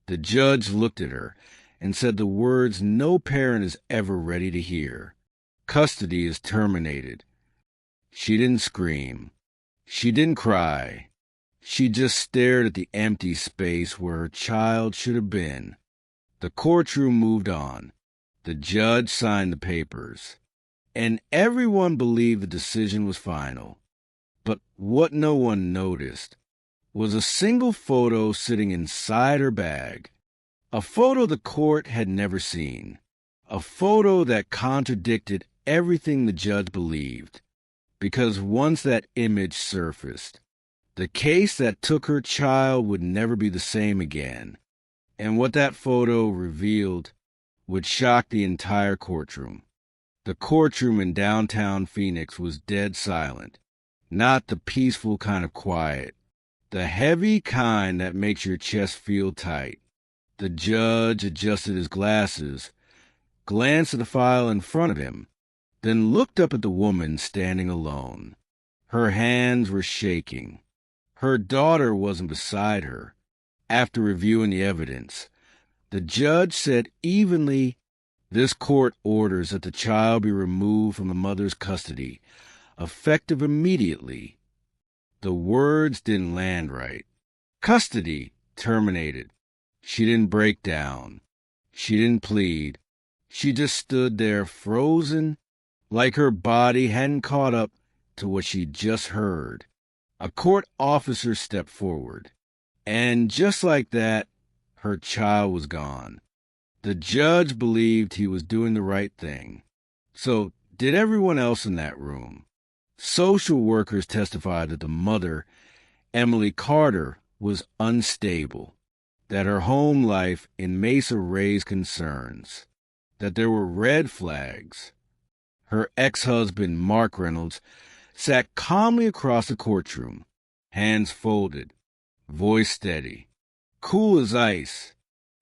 The judge looked at her and said the words no parent is ever ready to hear. Custody is terminated. She didn't scream. She didn't cry. She just stared at the empty space where her child should have been. The courtroom moved on. The judge signed the papers. And everyone believed the decision was final. But what no one noticed was a single photo sitting inside her bag. A photo the court had never seen. A photo that contradicted everything the judge believed. Because once that image surfaced, the case that took her child would never be the same again. And what that photo revealed would shock the entire courtroom. The courtroom in downtown Phoenix was dead silent. Not the peaceful kind of quiet. The heavy kind that makes your chest feel tight. The judge adjusted his glasses, glanced at the file in front of him, then looked up at the woman standing alone. Her hands were shaking. Her daughter wasn't beside her. After reviewing the evidence, the judge said evenly, "This court orders that the child be removed from the mother's custody, effective immediately." The words didn't land right. Custody terminated. She didn't break down. She didn't plead. She just stood there frozen, like her body hadn't caught up to what she'd just heard. A court officer stepped forward, and just like that, her child was gone. The judge believed he was doing the right thing. So did everyone else in that room. Social workers testified that the mother, Emily Carter, was unstable, that her home life in Mesa raised concerns, that there were red flags. Her ex-husband, Mark Reynolds, sat calmly across the courtroom, hands folded, voice steady, cool as ice.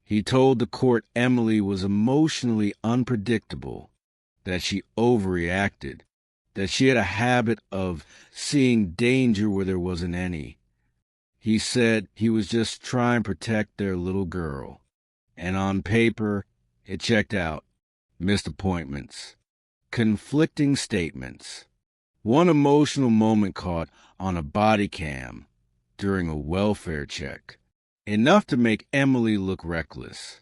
He told the court Emily was emotionally unpredictable, that she overreacted, that she had a habit of seeing danger where there wasn't any. He said he was just trying to protect their little girl. And on paper, it checked out. Missed appointments. Conflicting statements. One emotional moment caught on a body cam during a welfare check. Enough to make Emily look reckless.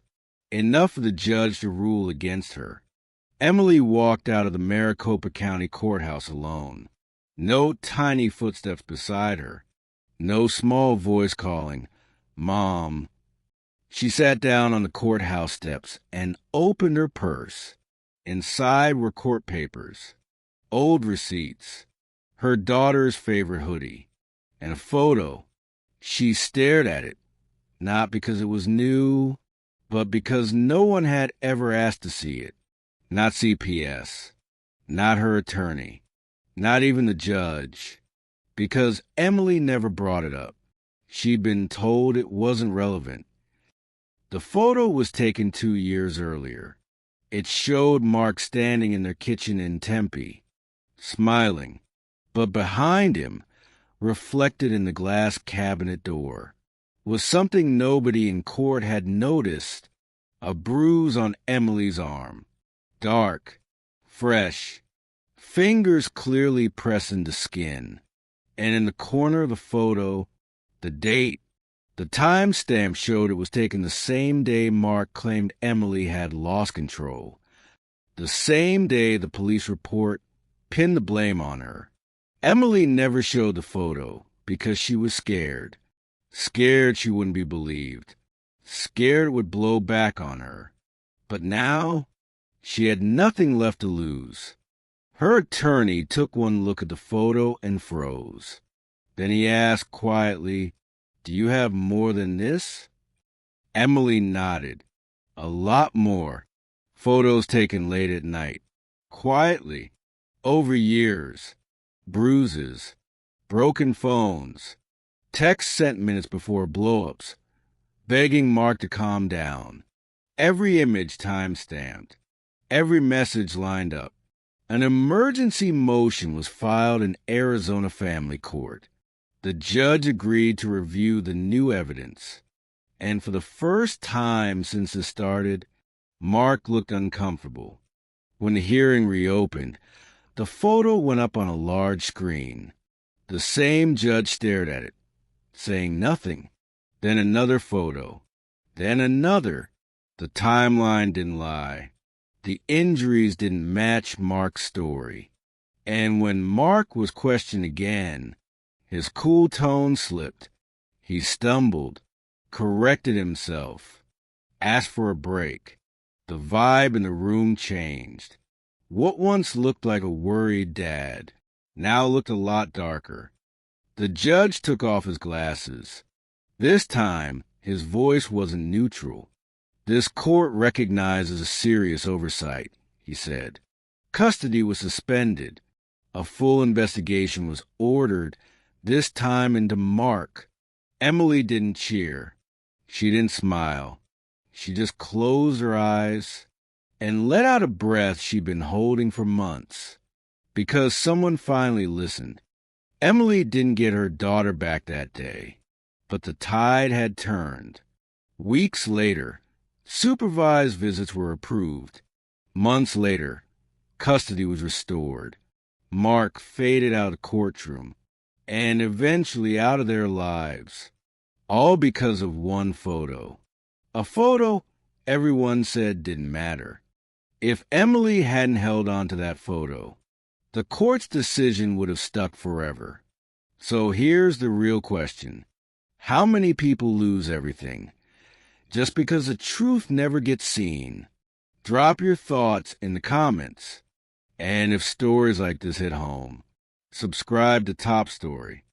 Enough for the judge to rule against her. Emily walked out of the Maricopa County Courthouse alone. No tiny footsteps beside her. No small voice calling, "Mom." She sat down on the courthouse steps and opened her purse. Inside were court papers, old receipts, her daughter's favorite hoodie, and a photo. She stared at it, not because it was new, but because no one had ever asked to see it. Not CPS, not her attorney, not even the judge, because Emily never brought it up. She'd been told it wasn't relevant. The photo was taken 2 years earlier. It showed Mark standing in their kitchen in Tempe, smiling, but behind him, reflected in the glass cabinet door, was something nobody in court had noticed: a bruise on Emily's arm. Dark, fresh, fingers clearly pressing the skin. And in the corner of the photo, the date. The timestamp showed it was taken the same day Mark claimed Emily had lost control. The same day the police report pinned the blame on her. Emily never showed the photo because she was scared. Scared she wouldn't be believed. Scared it would blow back on her. But now, she had nothing left to lose. Her attorney took one look at the photo and froze. Then he asked quietly, "Do you have more than this?" Emily nodded. "A lot more. Photos taken late at night. Quietly. Over years. Bruises. Broken phones. Texts sent minutes before blow-ups. Begging Mark to calm down. Every image time-stamped. Every message lined up. An emergency motion was filed in Arizona family court. The judge agreed to review the new evidence. And for the first time since it started, Mark looked uncomfortable. When the hearing reopened, the photo went up on a large screen. The same judge stared at it, saying nothing. Then another photo. Then another. The timeline didn't lie. The injuries didn't match Mark's story. And when Mark was questioned again, his cool tone slipped. He stumbled, corrected himself, asked for a break. The vibe in the room changed. What once looked like a worried dad now looked a lot darker. The judge took off his glasses. This time, his voice wasn't neutral. "This court recognizes a serious oversight," he said. Custody was suspended. A full investigation was ordered, this time into Mark. Emily didn't cheer. She didn't smile. She just closed her eyes and let out a breath she'd been holding for months. Because someone finally listened. Emily didn't get her daughter back that day, but the tide had turned. Weeks later, supervised visits were approved. Months later, custody was restored. Mark faded out of the courtroom and eventually out of their lives, all because of one photo. A photo everyone said didn't matter. If Emily hadn't held on to that photo, the court's decision would have stuck forever. So here's the real question. How many people lose everything just because the truth never gets seen? Drop your thoughts in the comments. And if stories like this hit home, subscribe to Top Story.